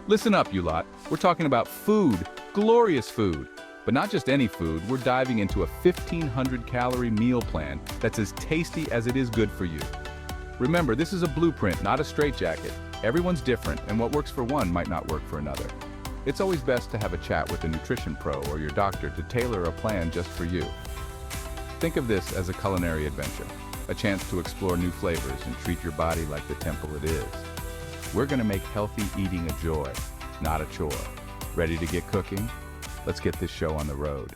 Listen up, you lot. We're talking about food, glorious food. But not just any food, we're diving into a 1,500-calorie meal plan that's as tasty as it is good for you. Remember, this is a blueprint, not a straitjacket. Everyone's different, and what works for one might not work for another. It's always best to have a chat with a nutrition pro or your doctor to tailor a plan just for you. Think of this as a culinary adventure, a chance to explore new flavors and treat your body like the temple it is. We're gonna make healthy eating a joy, not a chore. Ready to get cooking? Let's get this show on the road.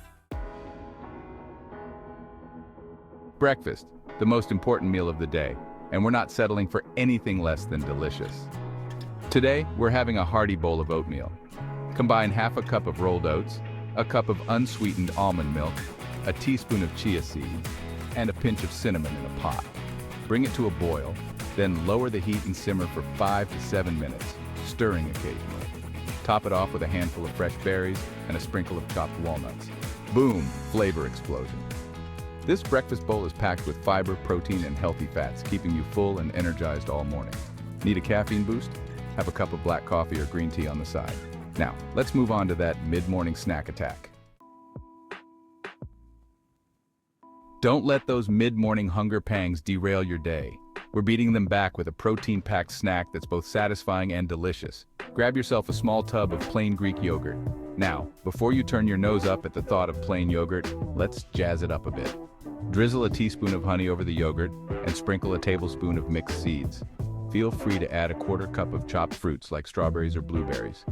Breakfast, the most important meal of the day, and we're not settling for anything less than delicious. Today, we're having a hearty bowl of oatmeal. Combine half a cup of rolled oats, a cup of unsweetened almond milk, a teaspoon of chia seeds, and a pinch of cinnamon in a pot. Bring it to a boil, then lower the heat and simmer for 5 to 7 minutes, stirring occasionally. Top it off with a handful of fresh berries and a sprinkle of chopped walnuts. Boom, flavor explosion. This breakfast bowl is packed with fiber, protein, and healthy fats, keeping you full and energized all morning. Need a caffeine boost? Have a cup of black coffee or green tea on the side. Now, let's move on to that mid-morning snack attack. Don't let those mid-morning hunger pangs derail your day. We're beating them back with a protein-packed snack that's both satisfying and delicious. Grab yourself a small tub of plain Greek yogurt. Now, before you turn your nose up at the thought of plain yogurt, let's jazz it up a bit. Drizzle a teaspoon of honey over the yogurt and sprinkle a tablespoon of mixed seeds. Feel free to add a quarter cup of chopped fruits like strawberries or blueberries.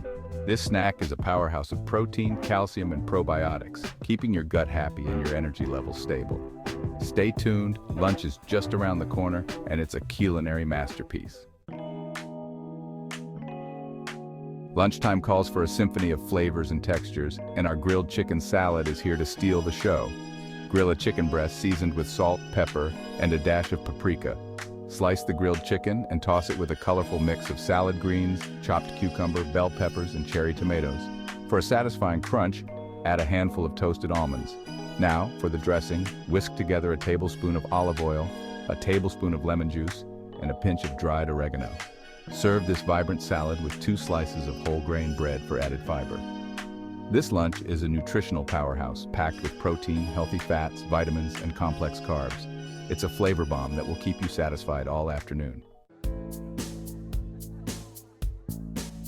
This snack is a powerhouse of protein, calcium, and probiotics, keeping your gut happy and your energy levels stable. Stay tuned, lunch is just around the corner, and it's a culinary masterpiece. Lunchtime calls for a symphony of flavors and textures, and our grilled chicken salad is here to steal the show. Grill a chicken breast seasoned with salt, pepper, and a dash of paprika. Slice the grilled chicken and toss it with a colorful mix of salad greens, chopped cucumber, bell peppers, and cherry tomatoes. For a satisfying crunch, add a handful of toasted almonds. Now, for the dressing, whisk together a tablespoon of olive oil, a tablespoon of lemon juice, and a pinch of dried oregano. Serve this vibrant salad with 2 slices of whole grain bread for added fiber. This lunch is a nutritional powerhouse packed with protein, healthy fats, vitamins, and complex carbs. It's a flavor bomb that will keep you satisfied all afternoon.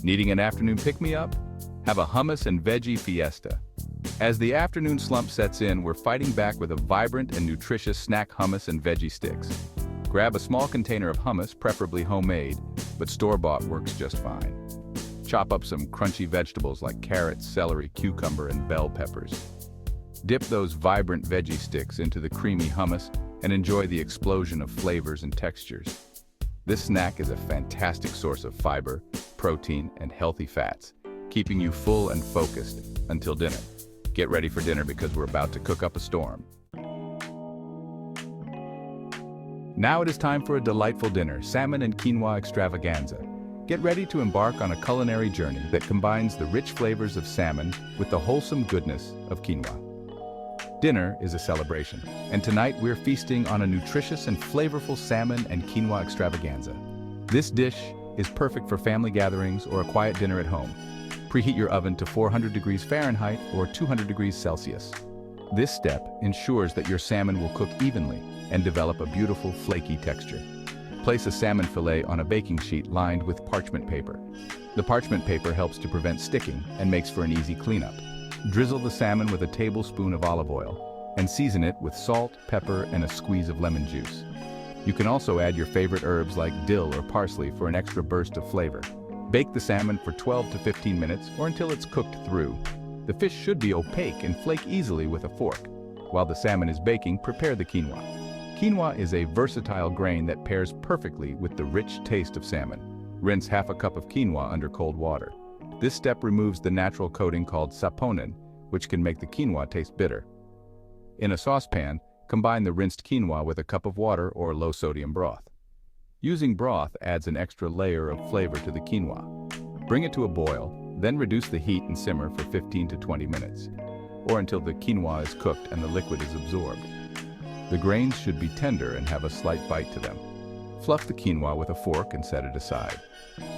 Needing an afternoon pick-me-up? Have a hummus and veggie fiesta. As the afternoon slump sets in, we're fighting back with a vibrant and nutritious snack hummus and veggie sticks. Grab a small container of hummus, preferably homemade, but store-bought works just fine. Chop up some crunchy vegetables like carrots, celery, cucumber, and bell peppers. Dip those vibrant veggie sticks into the creamy hummus and enjoy the explosion of flavors and textures. This snack is a fantastic source of fiber, protein, and healthy fats, keeping you full and focused until dinner. Get ready for dinner because we're about to cook up a storm. Now it is time for a delightful dinner, salmon and quinoa extravaganza. Get ready to embark on a culinary journey that combines the rich flavors of salmon with the wholesome goodness of quinoa. Dinner is a celebration, and tonight we're feasting on a nutritious and flavorful salmon and quinoa extravaganza. This dish is perfect for family gatherings or a quiet dinner at home. Preheat your oven to 400 degrees Fahrenheit or 200 degrees Celsius. This step ensures that your salmon will cook evenly and develop a beautiful, flaky texture. Place a salmon fillet on a baking sheet lined with parchment paper. The parchment paper helps to prevent sticking and makes for an easy cleanup. Drizzle the salmon with a tablespoon of olive oil and season it with salt, pepper, and a squeeze of lemon juice. You can also add your favorite herbs like dill or parsley for an extra burst of flavor. Bake the salmon for 12 to 15 minutes or until it's cooked through. The fish should be opaque and flake easily with a fork. While the salmon is baking, prepare the quinoa. Quinoa is a versatile grain that pairs perfectly with the rich taste of salmon. Rinse half a cup of quinoa under cold water. This step removes the natural coating called saponin, which can make the quinoa taste bitter. In a saucepan, combine the rinsed quinoa with a cup of water or low-sodium broth. Using broth adds an extra layer of flavor to the quinoa. Bring it to a boil, then reduce the heat and simmer for 15 to 20 minutes, or until the quinoa is cooked and the liquid is absorbed. The grains should be tender and have a slight bite to them. Fluff the quinoa with a fork and set it aside.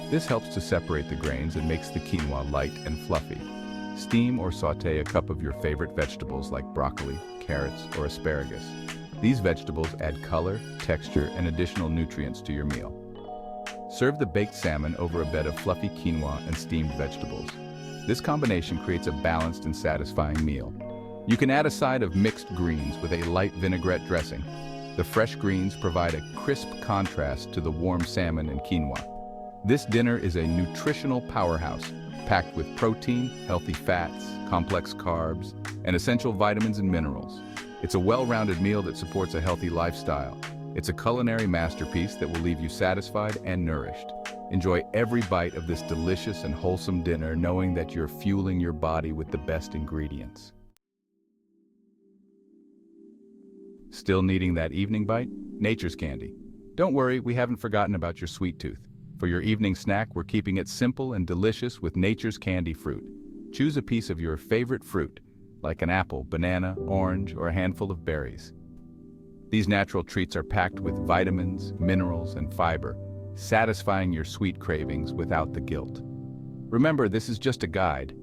This helps to separate the grains and makes the quinoa light and fluffy. Steam or saute a cup of your favorite vegetables like broccoli, carrots, or asparagus. These vegetables add color, texture, and additional nutrients to your meal. Serve the baked salmon over a bed of fluffy quinoa and steamed vegetables. This combination creates a balanced and satisfying meal. You can add a side of mixed greens with a light vinaigrette dressing. The fresh greens provide a crisp contrast to the warm salmon and quinoa. This dinner is a nutritional powerhouse, packed with protein, healthy fats, complex carbs, and essential vitamins and minerals. It's a well-rounded meal that supports a healthy lifestyle. It's a culinary masterpiece that will leave you satisfied and nourished. Enjoy every bite of this delicious and wholesome dinner, knowing that you're fueling your body with the best ingredients. Still needing that evening bite? Nature's candy. Don't worry, we haven't forgotten about your sweet tooth. For your evening snack, we're keeping it simple and delicious with Nature's Candy fruit. Choose a piece of your favorite fruit, like an apple, banana, orange, or a handful of berries. These natural treats are packed with vitamins, minerals, and fiber, satisfying your sweet cravings without the guilt. Remember, this is just a guide.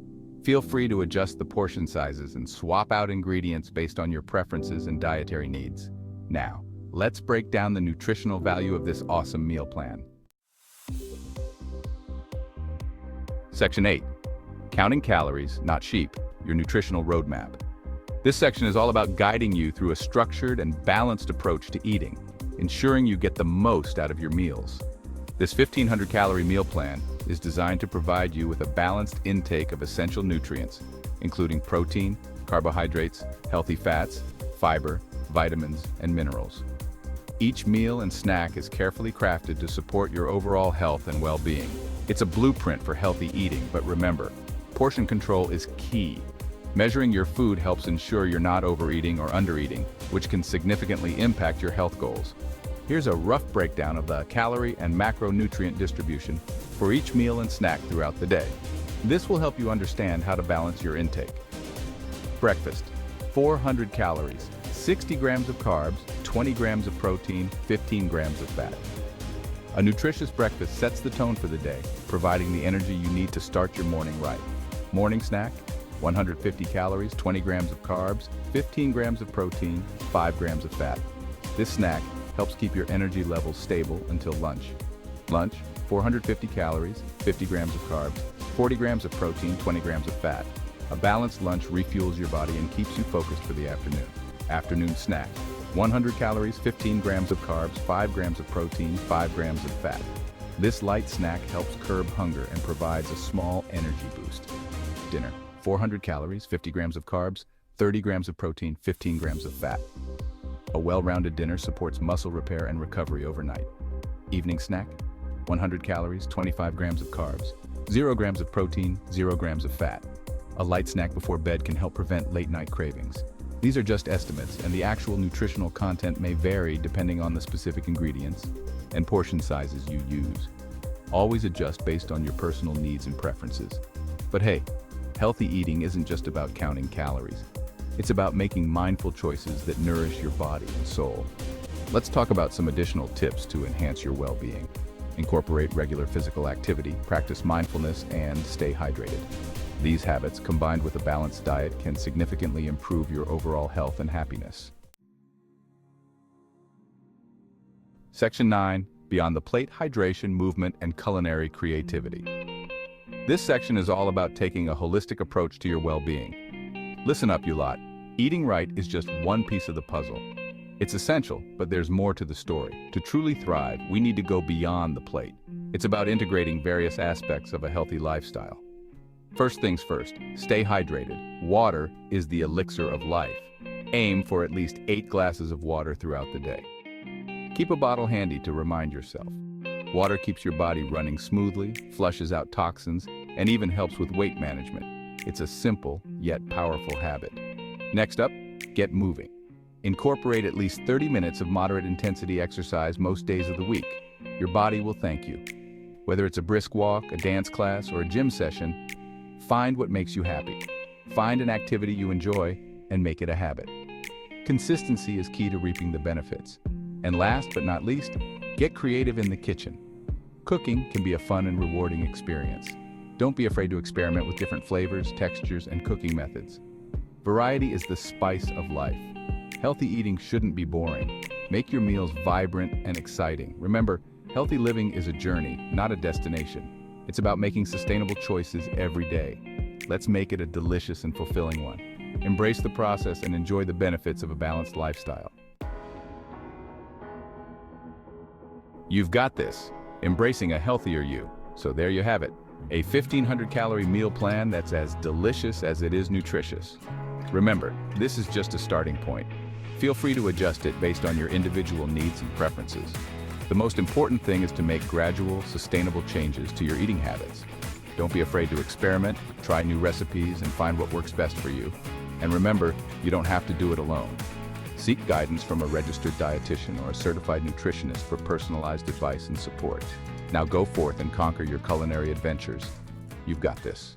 Feel free to adjust the portion sizes and swap out ingredients based on your preferences and dietary needs. Now, let's break down the nutritional value of this awesome meal plan. Section 8. Counting calories, not sheep, your nutritional roadmap. This section is all about guiding you through a structured and balanced approach to eating, ensuring you get the most out of your meals. This 1,500-calorie meal plan is designed to provide you with a balanced intake of essential nutrients, including protein, carbohydrates, healthy fats, fiber, vitamins, and minerals. Each meal and snack is carefully crafted to support your overall health and well-being. It's a blueprint for healthy eating, but remember, portion control is key. Measuring your food helps ensure you're not overeating or undereating, which can significantly impact your health goals. Here's a rough breakdown of the calorie and macronutrient distribution for each meal and snack throughout the day. This will help you understand how to balance your intake. Breakfast, 400 calories, 60 grams of carbs, 20 grams of protein, 15 grams of fat. A nutritious breakfast sets the tone for the day, providing the energy you need to start your morning right. Morning snack, 150 calories, 20 grams of carbs, 15 grams of protein, 5 grams of fat. This snack helps keep your energy levels stable until lunch. Lunch, 450 calories, 50 grams of carbs, 40 grams of protein, 20 grams of fat. A balanced lunch refuels your body and keeps you focused for the afternoon. Afternoon snack, 100 calories, 15 grams of carbs, 5 grams of protein, 5 grams of fat. This light snack helps curb hunger and provides a small energy boost. Dinner, 400 calories, 50 grams of carbs, 30 grams of protein, 15 grams of fat. A well-rounded dinner supports muscle repair and recovery overnight. Evening snack, 100 calories, 25 grams of carbs, 0 grams of protein, 0 grams of fat. A light snack before bed can help prevent late-night cravings. These are just estimates, and the actual nutritional content may vary depending on the specific ingredients and portion sizes you use. Always adjust based on your personal needs and preferences. But hey, healthy eating isn't just about counting calories. It's about making mindful choices that nourish your body and soul. Let's talk about some additional tips to enhance your well-being. Incorporate regular physical activity, practice mindfulness, and stay hydrated. These habits, combined with a balanced diet, can significantly improve your overall health and happiness. Section 9. Beyond the plate, hydration, movement, and culinary creativity. This section is all about taking a holistic approach to your well-being. Listen up, you lot. Eating right is just one piece of the puzzle. It's essential, but there's more to the story. To truly thrive, we need to go beyond the plate. It's about integrating various aspects of a healthy lifestyle. First things first, stay hydrated. Water is the elixir of life. Aim for at least 8 glasses of water throughout the day. Keep a bottle handy to remind yourself. Water keeps your body running smoothly, flushes out toxins, and even helps with weight management. It's a simple, yet powerful habit. Next up, get moving. Incorporate at least 30 minutes of moderate intensity exercise most days of the week. Your body will thank you. Whether it's a brisk walk, a dance class, or a gym session, find what makes you happy. Find an activity you enjoy and make it a habit. Consistency is key to reaping the benefits. And last but not least, Get creative in the kitchen. Cooking can be a fun and rewarding experience. Don't be afraid to experiment with different flavors, textures, and cooking methods. Variety is the spice of life. Healthy eating shouldn't be boring. Make your meals vibrant and exciting. Remember, healthy living is a journey, not a destination. It's about making sustainable choices every day. Let's make it a delicious and fulfilling one. Embrace the process and enjoy the benefits of a balanced lifestyle. You've got this. Embracing a healthier you. So there you have it. A 1,500-calorie meal plan that's as delicious as it is nutritious. Remember, this is just a starting point. Feel free to adjust it based on your individual needs and preferences. The most important thing is to make gradual, sustainable changes to your eating habits. Don't be afraid to experiment, try new recipes, and find what works best for you. And remember, you don't have to do it alone. Seek guidance from a registered dietitian or a certified nutritionist for personalized advice and support. Now go forth and conquer your culinary adventures. You've got this.